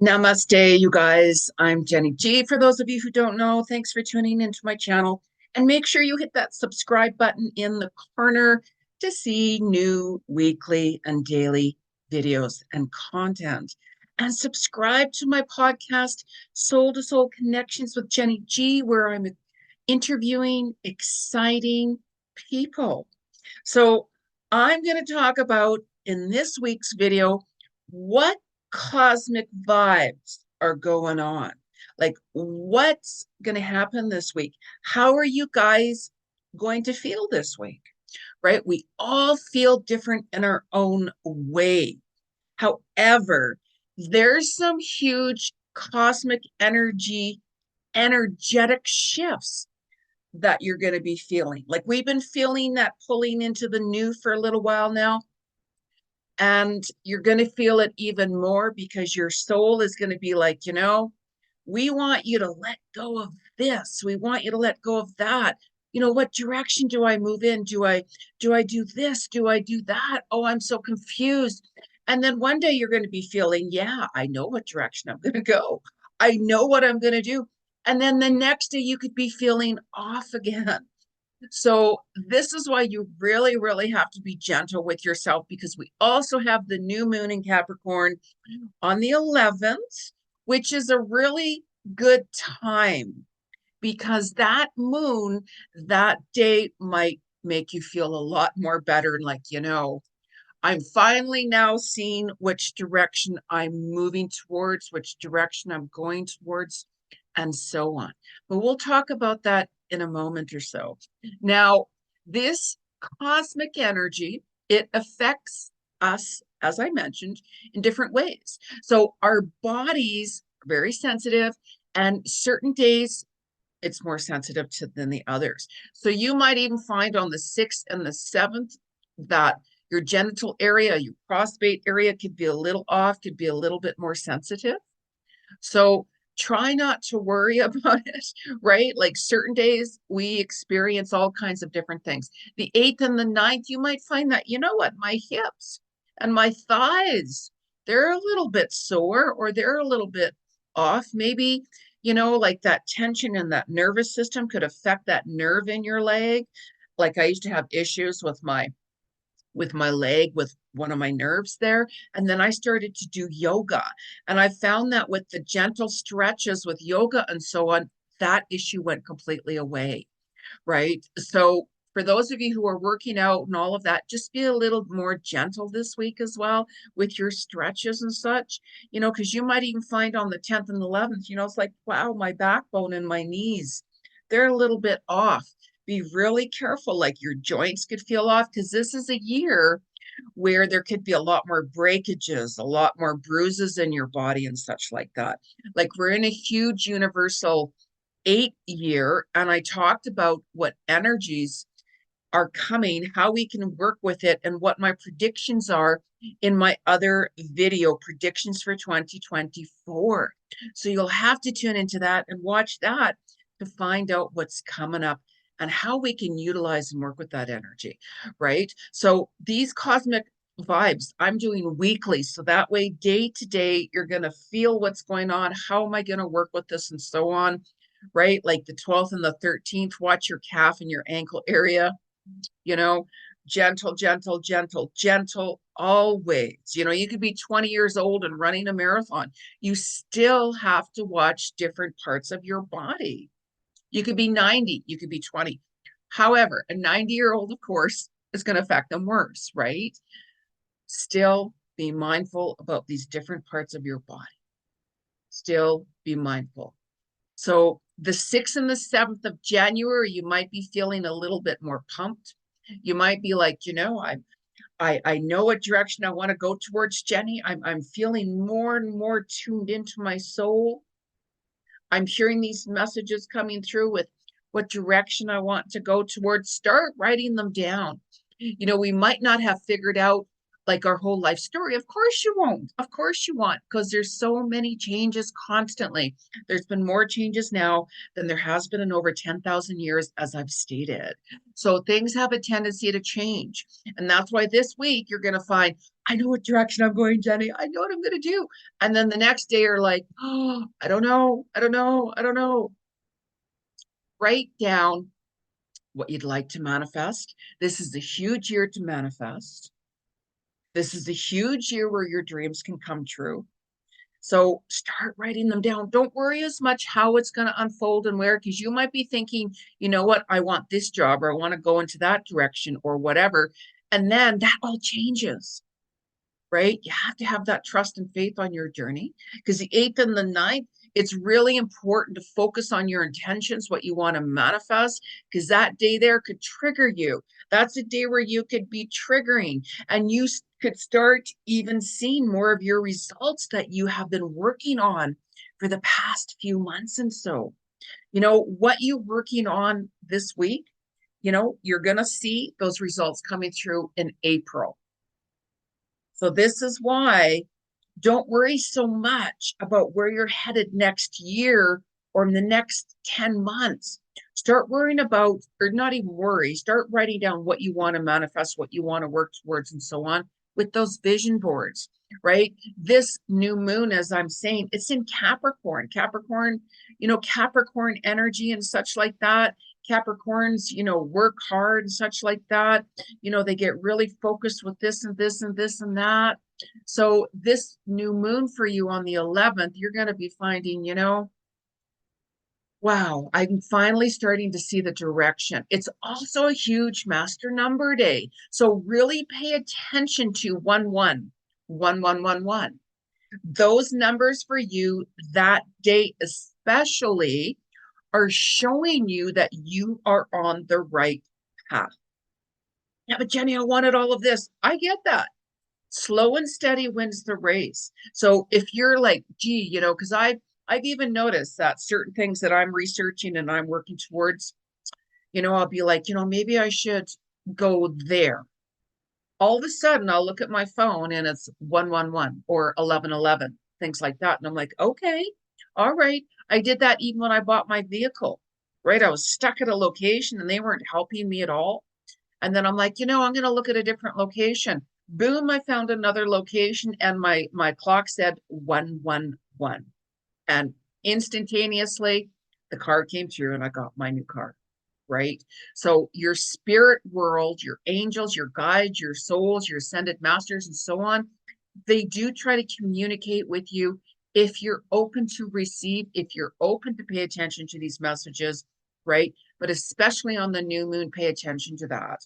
Namaste, you guys. I'm Jeni Ji. For those of you who don't know, thanks for tuning into my channel. And make sure you hit that subscribe button in the corner to see new weekly and daily videos and content. And subscribe to my podcast, Soul to Soul Connections with Jeni Ji, where I'm interviewing exciting people. So I'm going to talk about in this week's video what cosmic vibes are going on. Like, what's going to happen this week? How are you guys going to feel this week? Right? We all feel different in our own way. However, there's some huge cosmic energetic shifts that you're going to be feeling. Like we've been feeling that pulling into the new for a little while now. And you're going to feel it even more because your soul is going to be like, we want you to let go of this. We want you to let go of that. What direction do I move in? Do I do this? Do I do that? Oh, I'm so confused. And then one day you're going to be feeling, yeah, I know what direction I'm going to go. I know what I'm going to do. And then the next day you could be feeling off again. So this is why you really, really have to be gentle with yourself, because we also have the new moon in Capricorn on the 11th, which is a really good time because that moon that day might make you feel a lot more better and like, I'm finally now seeing which direction I'm moving towards, which direction I'm going towards, and so on. But we'll talk about that in a moment or so. Now, this cosmic energy, it affects us, as I mentioned, in different ways. So our bodies are very sensitive, and certain days it's more sensitive to than the others. So you might even find on the 6th and the 7th that your genital area, your prostate area could be a little off, could be a little bit more sensitive. So try not to worry about it, right? Like certain days we experience all kinds of different things. The 8th and the 9th, you might find that, my hips and my thighs, they're a little bit sore or they're a little bit off. Maybe, like that tension in that nervous system could affect that nerve in your leg. Like I used to have issues with my leg, with one of my nerves there. And then I started to do yoga. And I found that with the gentle stretches with yoga and so on, that issue went completely away. Right. So for those of you who are working out and all of that, just be a little more gentle this week as well with your stretches and such, because you might even find on the 10th and 11th, it's like, wow, my backbone and my knees, they're a little bit off. Be really careful, like your joints could feel off, because this is a year where there could be a lot more breakages, a lot more bruises in your body and such like that. Like we're in a huge universal 8 year, and I talked about what energies are coming, how we can work with it, and what my predictions are in my other video, predictions for 2024. So you'll have to tune into that and watch that to find out what's coming up and how we can utilize and work with that energy, right? So these cosmic vibes I'm doing weekly, so that way day to day you're going to feel what's going on. How am I going to work with this and so on, right? Like the 12th and the 13th, watch your calf and your ankle area, you know, gentle, gentle, gentle, gentle always. You could be 20 years old and running a marathon. You still have to watch different parts of your body. You could be 90, you could be 20. However, a 90-year-old, of course, is going to affect them worse, right? Still be mindful about these different parts of your body. Still be mindful. So the 6th and the 7th of January, you might be feeling a little bit more pumped. You might be like, I know what direction I want to go towards, Jeni. I'm feeling more and more tuned into my soul. I'm hearing these messages coming through with what direction I want to go towards. Start writing them down. We might not have figured out like our whole life story. Of course you won't. Of course you won't, because there's so many changes constantly. There's been more changes now than there has been in over 10,000 years, as I've stated. So things have a tendency to change. And that's why this week you're going to find, I know what direction I'm going, Jeni. I know what I'm going to do. And then the next day you're like, oh, I don't know. I don't know. I don't know. Write down what you'd like to manifest. This is a huge year to manifest. This is a huge year where your dreams can come true. So start writing them down. Don't worry as much how it's going to unfold and where, because you might be thinking, you know what, I want this job, or I want to go into that direction, or whatever. And then that all changes, right? You have to have that trust and faith on your journey, because the 8th and the 9th, it's really important to focus on your intentions, what you want to manifest, because that day there could trigger you. That's a day where you could be triggering, and you could start even seeing more of your results that you have been working on for the past few months. And so, what you're working on this week, you're going to see those results coming through in April. So this is why don't worry so much about where you're headed next year or in the next 10 months. Start worrying about, or not even worry, start writing down what you want to manifest, what you want to work towards, and so on with those vision boards, right? This new moon, as I'm saying, it's in Capricorn. Capricorn energy and such like that. Capricorns, work hard and such like that. They get really focused with this and this and this and that. So this new moon for you on the 11th, you're going to be finding, wow, I'm finally starting to see the direction. It's also a huge master number day. So really pay attention to 111111. Those numbers for you that day especially are showing you that you are on the right path. Yeah, but Jeni, I wanted all of this. I get that. Slow and steady wins the race. So if you're like, gee, because I've even noticed that certain things that I'm researching and I'm working towards, I'll be like, maybe I should go there. All of a sudden, I'll look at my phone and it's 111 or 1111, things like that. And I'm like, okay, all right. I did that even when I bought my vehicle, right? I was stuck at a location and they weren't helping me at all. And then I'm like, I'm going to look at a different location. Boom, I found another location and my clock said 111. And instantaneously, the car came through and I got my new car, right? So your spirit world, your angels, your guides, your souls, your ascended masters, and so on, they do try to communicate with you if you're open to receive, if you're open to pay attention to these messages, right? But especially on the new moon, pay attention to that.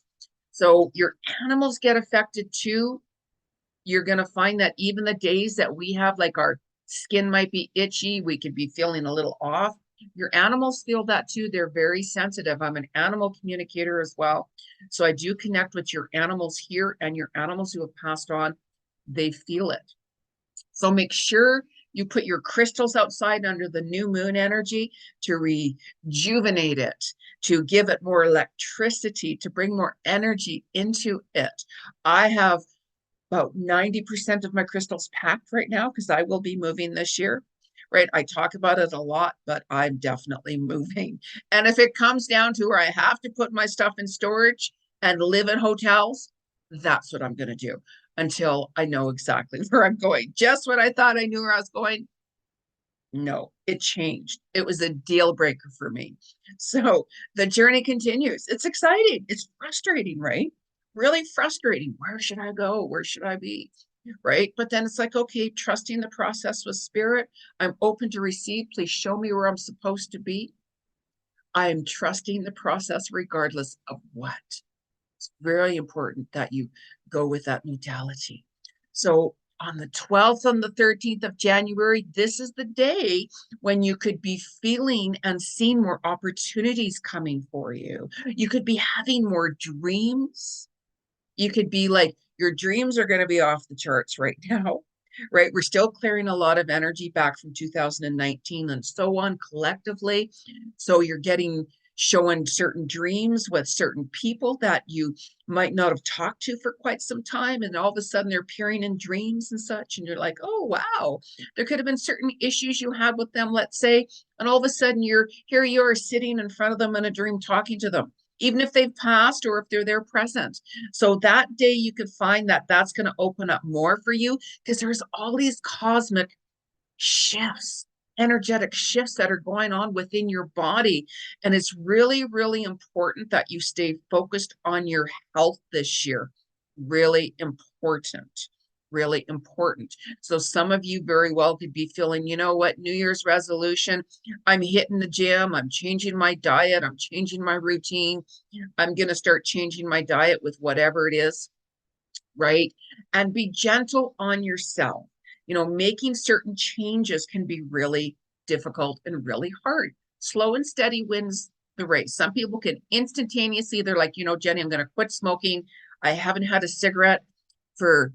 So your animals get affected too. You're going to find that even the days that we have, like our skin might be itchy, we could be feeling a little off. Your animals feel that too. They're very sensitive. I'm an animal communicator as well. So I do connect with your animals here and your animals who have passed on. They feel it. So make sure you put your crystals outside under the new moon energy to rejuvenate it, to give it more electricity, to bring more energy into it. I have about 90% of my crystals packed right now because I will be moving this year, right? I talk about it a lot, but I'm definitely moving. And if it comes down to where I have to put my stuff in storage and live in hotels, that's what I'm going to do until I know exactly where I'm going. Just when I thought I knew where I was going, no, it changed. It was a deal breaker for me. So the journey continues. It's exciting. It's frustrating, right? Really frustrating. Where should I go? Where should I be? Right? But then it's like, okay, trusting the process with spirit. I'm open to receive. Please show me where I'm supposed to be. I am trusting the process regardless of what. It's very important that you go with that modality. So on the 12th and the 13th of January, this is the day when you could be feeling and seeing more opportunities coming for you. You could be having more dreams. You could be like, your dreams are going to be off the charts right now, right? We're still clearing a lot of energy back from 2019 and so on collectively. So you're getting showing certain dreams with certain people that you might not have talked to for quite some time, and all of a sudden they're appearing in dreams and such, and you're like, oh wow, there could have been certain issues you had with them, let's say, and all of a sudden you are sitting in front of them in a dream talking to them, even if they've passed or if they're there present. So that day you could find that that's going to open up more for you, because there's all these cosmic shifts, energetic shifts that are going on within your body. And it's really, really important that you stay focused on your health this year. Really important. Really important. So some of you very well could be feeling, you know what, New Year's resolution, I'm hitting the gym, I'm changing my diet, I'm changing my routine, I'm going to start changing my diet with whatever it is, right? And be gentle on yourself. You know, making certain changes can be really difficult and really hard. Slow and steady wins the race. Some people can instantaneously, they're like, you know, Jeni, I'm going to quit smoking. I haven't had a cigarette for,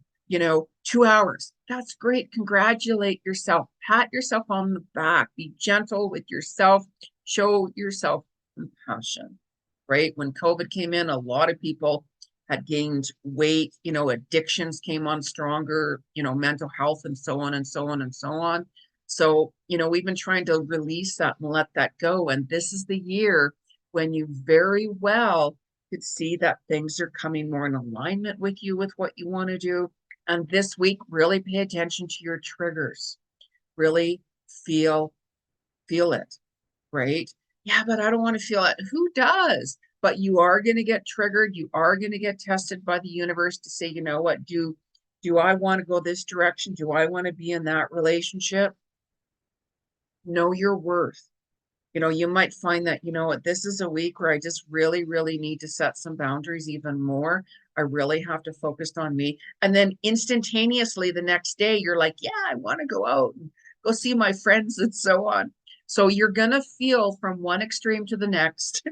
2 hours. That's great. Congratulate yourself. Pat yourself on the back. Be gentle with yourself. Show yourself compassion, right? When COVID came in, a lot of people had gained weight, addictions came on stronger, mental health and so on and so on and so on. So, we've been trying to release that and let that go. And this is the year when you very well could see that things are coming more in alignment with you, with what you want to do. And this week, really pay attention to your triggers. Really feel it, right? Yeah, but I don't want to feel it. Who does? But you are going to get triggered. You are going to get tested by the universe to say, you know what, do I want to go this direction? Do I want to be in that relationship? Know your worth. You might find that, what, this is a week where I just really, really need to set some boundaries even more. I really have to focus on me. And then instantaneously the next day, you're like, yeah, I want to go out and go see my friends and so on. So you're going to feel from one extreme to the next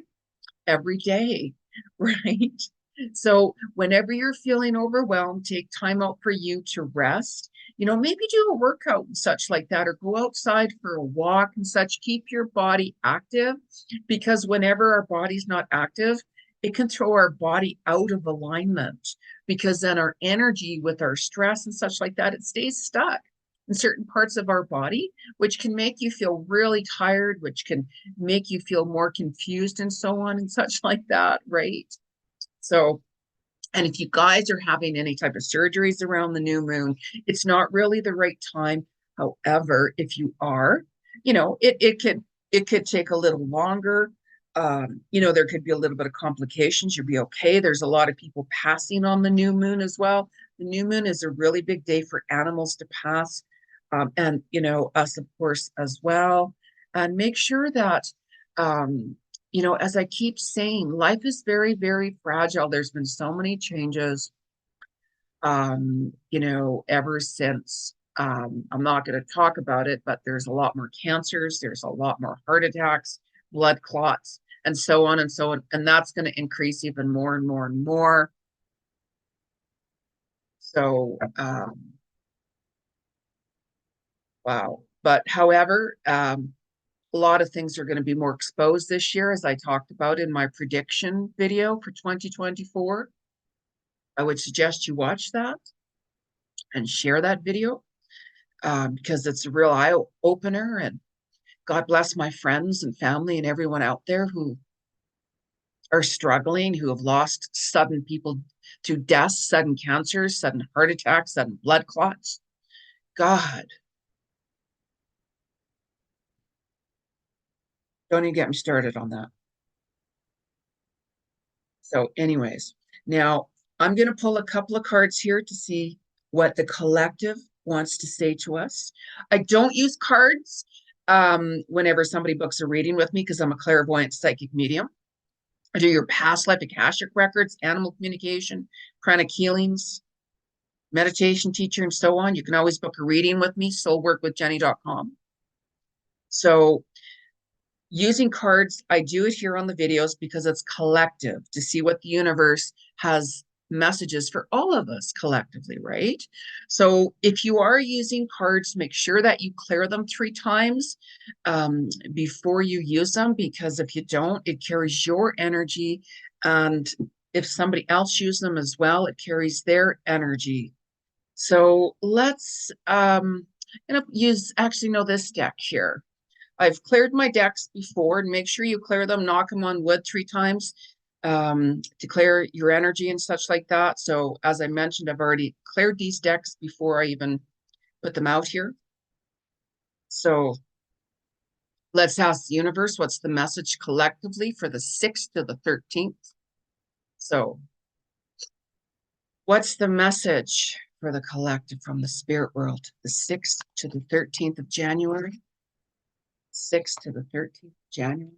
every day, right? So whenever you're feeling overwhelmed, take time out for you to rest. Maybe do a workout and such like that, or go outside for a walk and such. Keep your body active, because whenever our body's not active, it can throw our body out of alignment, because then our energy with our stress and such like that, it stays stuck in certain parts of our body, which can make you feel really tired, which can make you feel more confused and so on and such like that, right? So, and if you guys are having any type of surgeries around the new moon, it's not really the right time. However, if you are, it could take a little longer. There could be a little bit of complications. You'll be okay. There's a lot of people passing on the new moon as well. The new moon is a really big day for animals to pass, and us, of course, as well. And make sure that as I keep saying, life is very, very fragile. There's been so many changes, ever since. I'm not going to talk about it, but there's a lot more cancers, there's a lot more heart attacks, blood clots, and so on and so on. And that's going to increase even more and more and more. So, wow. But however, a lot of things are going to be more exposed this year, as I talked about in my prediction video for 2024. I would suggest you watch that and share that video, because it's a real eye opener. And God bless my friends and family and everyone out there who are struggling, who have lost sudden people to deaths, sudden cancers, sudden heart attacks, sudden blood clots. God, don't even get me started on that. So anyways, now I'm going to pull a couple of cards here to see what the collective wants to say to us. I don't use cards whenever somebody books a reading with me, because I'm a clairvoyant psychic medium. I do your past life akashic records, animal communication, pranic healings, meditation teacher, and so on. You can always book a reading with me, soulworkwithjeni.com. So using cards, I do it here on the videos because it's collective, to see what the universe has messages for all of us collectively, right? So if you are using cards, make sure that you clear them 3 times before you use them, because if you don't, it carries your energy. And if somebody else uses them as well, it carries their energy. So let's use, actually, no, this deck here. I've cleared my decks before, and make sure you clear them, knock them on wood 3 times to clear your energy and such like that. So as I mentioned, I've already cleared these decks before I even put them out here. So let's ask the universe, what's the message collectively for the 6th to the 13th? So what's the message for the collective from the spirit world, the 6th to the 13th of January? 6th to the 13th of January,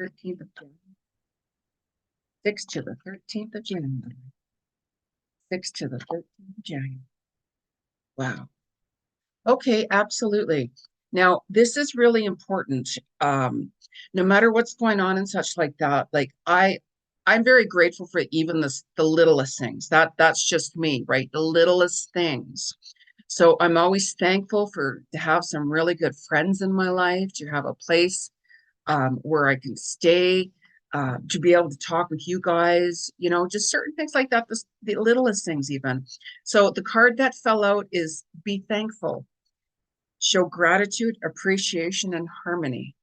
13th of January. 6th to the 13th of January. 6th to the 13th of January. Wow. Okay, absolutely. Now, this is really important. No matter what's going on and such like that, like I'm very grateful for even the littlest things. That's just me, right? The littlest things. So I'm always thankful to have some really good friends in my life, to have a place where I can stay, to be able to talk with you guys, just certain things like that, the littlest things even. So the card that fell out is be thankful, show gratitude, appreciation, and harmony,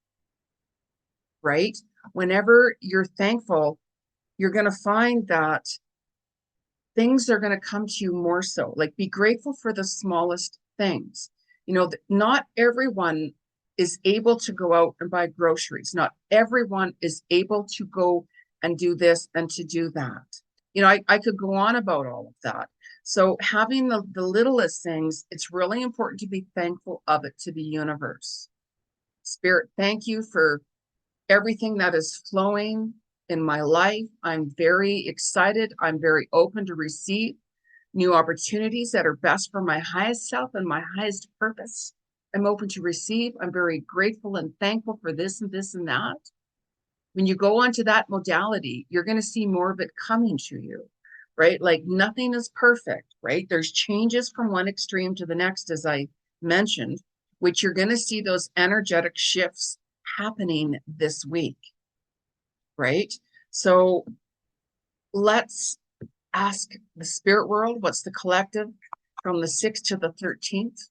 right? Whenever you're thankful, you're going to find that things are going to come to you more so. Like, be grateful for the smallest things. Not everyone is able to go out and buy groceries. Not everyone is able to go and do this and to do that. I could go on about all of that. So having the littlest things, it's really important to be thankful of it to the universe. Spirit, thank you for everything that is flowing in my life. I'm very excited. I'm very open to receive new opportunities that are best for my highest self and my highest purpose. I'm open to receive. I'm very grateful and thankful for this and this and that. When you go onto that modality, you're going to see more of it coming to you, right? Like, nothing is perfect, right? There's changes from one extreme to the next, as I mentioned, which you're going to see those energetic shifts happening this week, right? So let's ask the spirit world, what's the collective from the 6th to the 13th?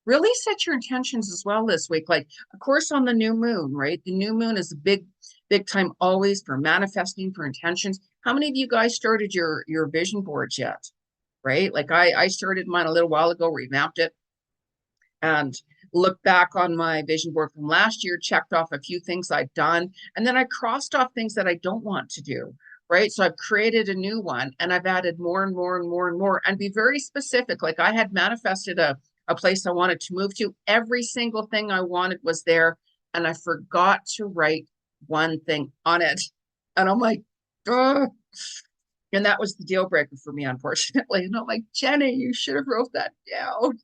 Really set your intentions as well this week. Like, of course, on the new moon, right? The new moon is a big time always for manifesting, for intentions. How many of you guys started your vision boards yet? Right? Like, I started mine a little while ago, revamped it, and looked back on my vision board from last year, checked off a few things I'd done, and then I crossed off things that I don't want to do, right? So I've created a new one, and I've added more and more and more and more, and be very specific. Like, I had manifested a place I wanted to move to. Every single thing I wanted was there, and I forgot to write one thing on it. And I'm like, ugh. And that was the deal breaker for me, unfortunately. And I'm like, Jeni, you should have wrote that down.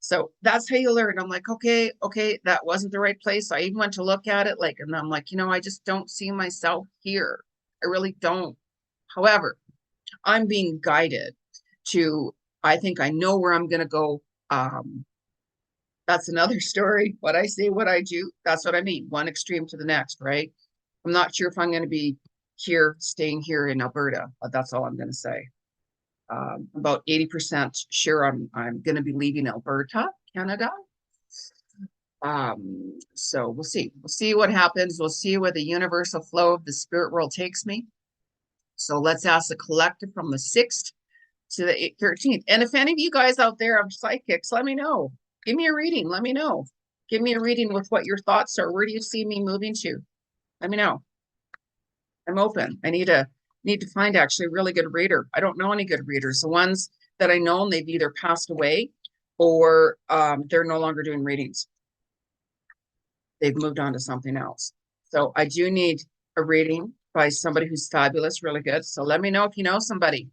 So that's how you learn. I'm like, okay, that wasn't the right place. I even went to look at it, and I'm like, I just don't see myself here. I really don't. However, I'm being guided to, I think I know where I'm going to go. That's another story. What I say, what I do, that's what I mean. One extreme to the next, right? I'm not sure if I'm going to be staying here in Alberta, but that's all I'm going to say. About 80% sure I'm going to be leaving Alberta, Canada. So we'll see. We'll see what happens. We'll see where the universal flow of the spirit world takes me. So let's ask the collective from the 6th to the 13th. And if any of you guys out there are psychics, let me know. Give me a reading. Let me know. Give me a reading with what your thoughts are. Where do you see me moving to? Let me know. I'm open. I need to find actually a really good reader. I don't know any good readers. The ones that I know, they've either passed away or they're no longer doing readings. They've moved on to something else. So I do need a reading by somebody who's fabulous, really good. So let me know if you know somebody,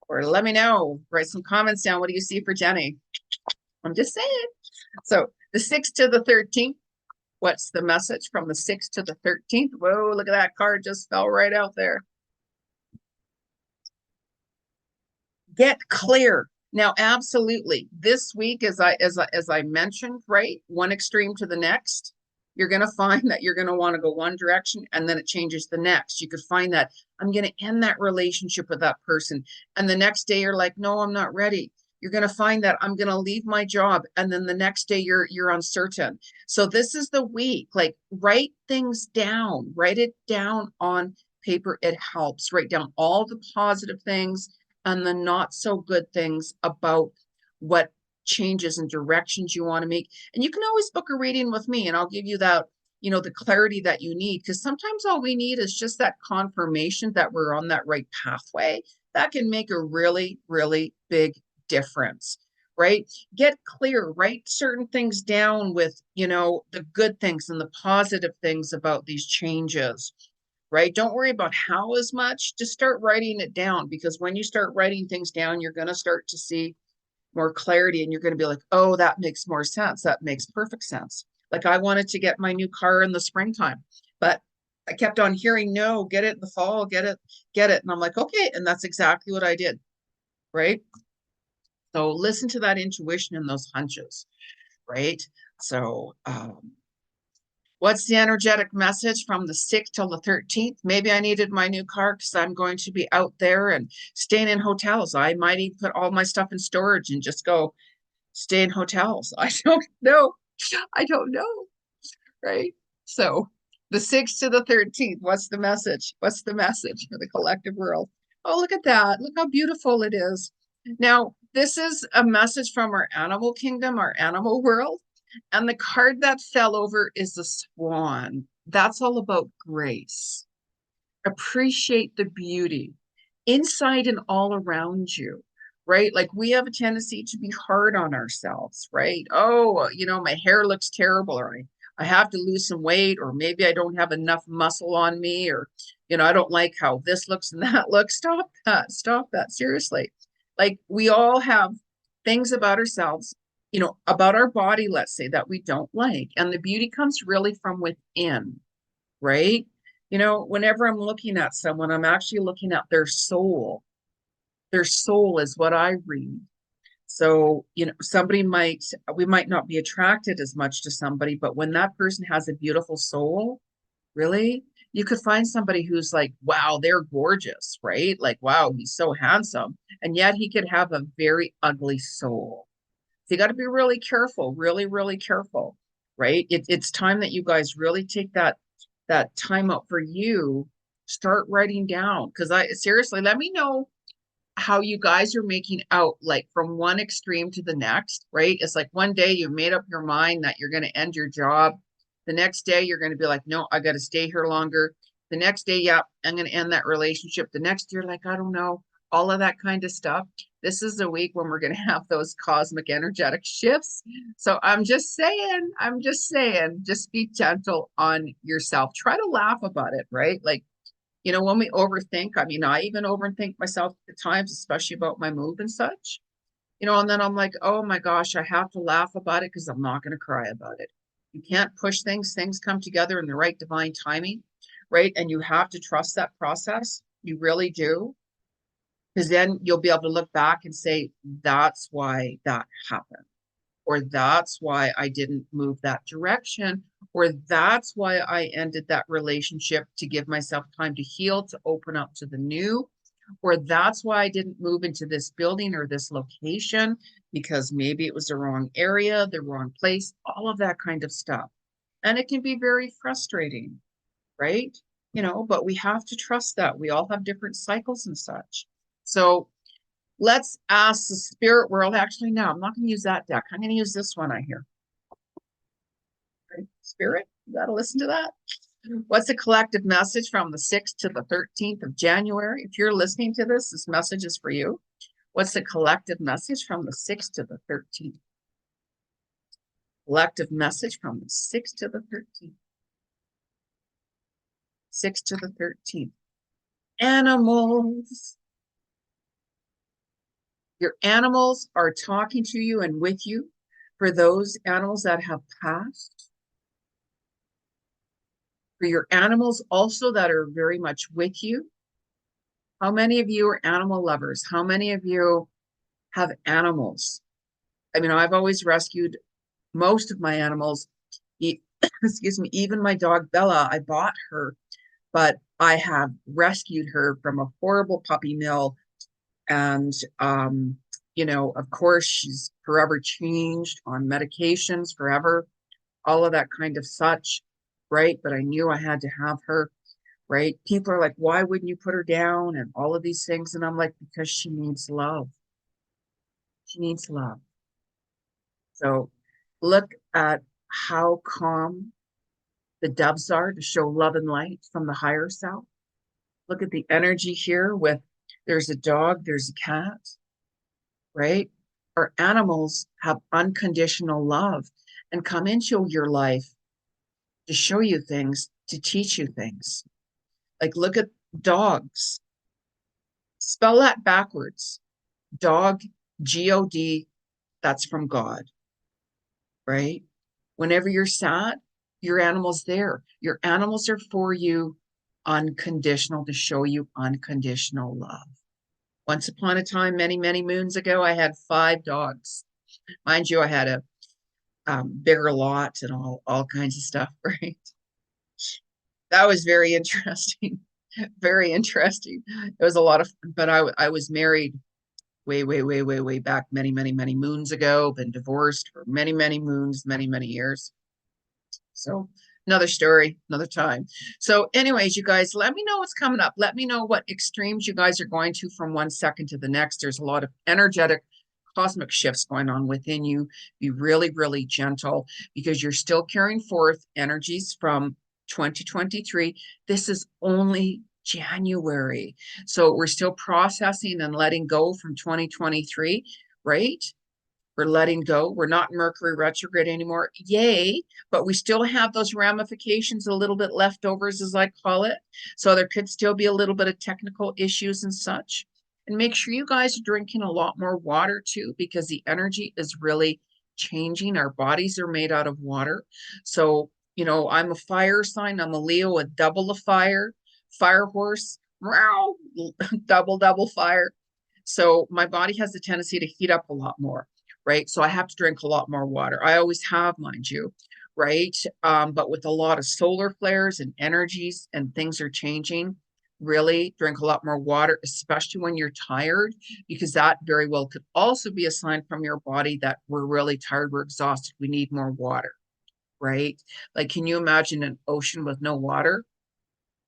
or let me know. Write some comments down. What do you see for Jeni? I'm just saying. So the 6th to the 13th. What's the message from the 6th to the 13th? Whoa, look at that card, just fell right out there. Get clear. Now, absolutely. This week, as I mentioned, right, one extreme to the next, you're going to find that you're going to want to go one direction and then it changes the next. You could find that I'm going to end that relationship with that person. And the next day you're like, no, I'm not ready. You're going to find that I'm going to leave my job. And then the next day you're uncertain. So this is the week, like write things down, write it down on paper. It helps. Write down all the positive things and the not so good things about what changes and directions you want to make. And you can always book a reading with me and I'll give you that, the clarity that you need. Because sometimes all we need is just that confirmation that we're on that right pathway. That can make a really, really big difference, right? Get clear, write certain things down with, the good things and the positive things about these changes, right? Don't worry about how as much, just start writing it down, because when you start writing things down, you're going to start to see more clarity and you're going to be like, oh, that makes more sense. That makes perfect sense. Like I wanted to get my new car in the springtime, but I kept on hearing, no, get it in the fall, get it. And I'm like, okay. And that's exactly what I did, right? So listen to that intuition and those hunches, right? So, what's the energetic message from the 6th till the 13th? Maybe I needed my new car because I'm going to be out there and staying in hotels. I might even put all my stuff in storage and just go stay in hotels. I don't know. I don't know. Right. So the 6th to the 13th, what's the message? What's the message for the collective world? Oh, look at that. Look how beautiful it is. Now, this is a message from our animal kingdom, our animal world. And the card that fell over is a swan. That's all about grace. Appreciate the beauty inside and all around you, right? Like we have a tendency to be hard on ourselves, right? Oh, my hair looks terrible, or I have to lose some weight, or maybe I don't have enough muscle on me, or, I don't like how this looks and that looks. Stop that. Stop that. Seriously. Like we all have things about ourselves, about our body, let's say, that we don't like. And the beauty comes really from within, right? Whenever I'm looking at someone, I'm actually looking at their soul. Their soul is what I read. So, we might not be attracted as much to somebody, but when that person has a beautiful soul, really, you could find somebody who's like, wow, they're gorgeous, right? Like, wow, he's so handsome. And yet he could have a very ugly soul. So you got to be really careful, really, really careful, right? It's time that you guys really take that time out for you. Start writing down, because I seriously, let me know how you guys are making out, like from one extreme to the next, right? It's like one day you made up your mind that you're going to end your job. The next day you're going to be like, no, I got to stay here longer. The next day, yeah, I'm going to end that relationship. The next year, like, I don't know, all of that kind of stuff. This is a week when we're going to have those cosmic energetic shifts. So I'm just saying, just be gentle on yourself. Try to laugh about it, right? Like, when we overthink, I mean, I even overthink myself at times, especially about my mood and such, and then I'm like, oh my gosh, I have to laugh about it because I'm not going to cry about it. You can't push things. Things come together in the right divine timing, right? And you have to trust that process. You really do. Because then you'll be able to look back and say, that's why that happened. Or that's why I didn't move that direction, or that's why I ended that relationship to give myself time to heal, to open up to the new, or that's why I didn't move into this building or this location because maybe it was the wrong area, the wrong place, all of that kind of stuff. And it can be very frustrating, right? But we have to trust that we all have different cycles and such. So let's ask the spirit world. Actually, no, I'm not going to use that deck. I'm going to use this one I hear. Right? Spirit, you got to listen to that. What's a collective message from the 6th to the 13th of January? If you're listening to this, this message is for you. What's the collective message from the 6th to the 13th? Collective message from the 6th to the 13th. 6th to the 13th. Animals. Your animals are talking to you and with you. For those animals that have passed, for your animals also that are very much with you, How many of you are animal lovers? How many of you have animals? I mean, I've always rescued most of my animals. Excuse me, even my dog Bella, I bought her, but I have rescued her from a horrible puppy mill. And, of course, she's forever changed on medications, forever, all of that kind of such, right? But I knew I had to have her, right? People are like, why wouldn't you put her down? And all of these things. And I'm like, because she needs love. She needs love. So look at how calm the doves are to show love and light from the higher self. Look at the energy here with there's a dog, there's a cat, right? Our animals have unconditional love and come into your life to show you things, to teach you things. Like look at dogs. Spell that backwards. Dog, G-O-D, that's from God, right? Whenever you're sad, your animal's there. Your animals are for you unconditional to show you unconditional love. Once upon a time, many, many moons ago, I had 5 dogs. Mind you, I had a bigger lot and all kinds of stuff, right? That was very interesting. Very interesting. It was a lot of fun, but I was married way, way, way, way, way back many, many, many moons ago, been divorced for many, many moons, many, many years. So another story, another time. So anyways, you guys, let me know what's coming up. Let me know what extremes you guys are going to from one second to the next. There's a lot of energetic cosmic shifts going on within you. Be really, really gentle because you're still carrying forth energies from 2023. This is only January. So we're still processing and letting go from 2023, right? We're letting go. We're not Mercury retrograde anymore. Yay. But we still have those ramifications, a little bit leftovers, as I call it. So there could still be a little bit of technical issues and such. And make sure you guys are drinking a lot more water too, because the energy is really changing. Our bodies are made out of water. So, I'm a fire sign. I'm a Leo, a double of fire, fire horse, double, double fire. So my body has a tendency to heat up a lot more, right? So I have to drink a lot more water. I always have, mind you, right? But with a lot of solar flares and energies and things are changing, really drink a lot more water, especially when you're tired, because that very well could also be a sign from your body that we're really tired, we're exhausted, we need more water, right? Like, can you imagine an ocean with no water?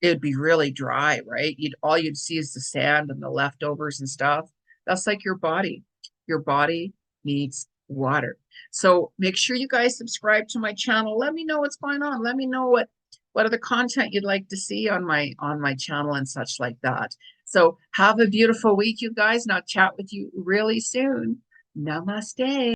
It'd be really dry, right? All you'd see is the sand and the leftovers and stuff. That's like your body. Your body needs water. So make sure you guys subscribe to my channel. Let me know what's going on. Let me know what other content you'd like to see on my channel and such like that. So have a beautiful week, you guys, and I'll chat with you really soon. Namaste.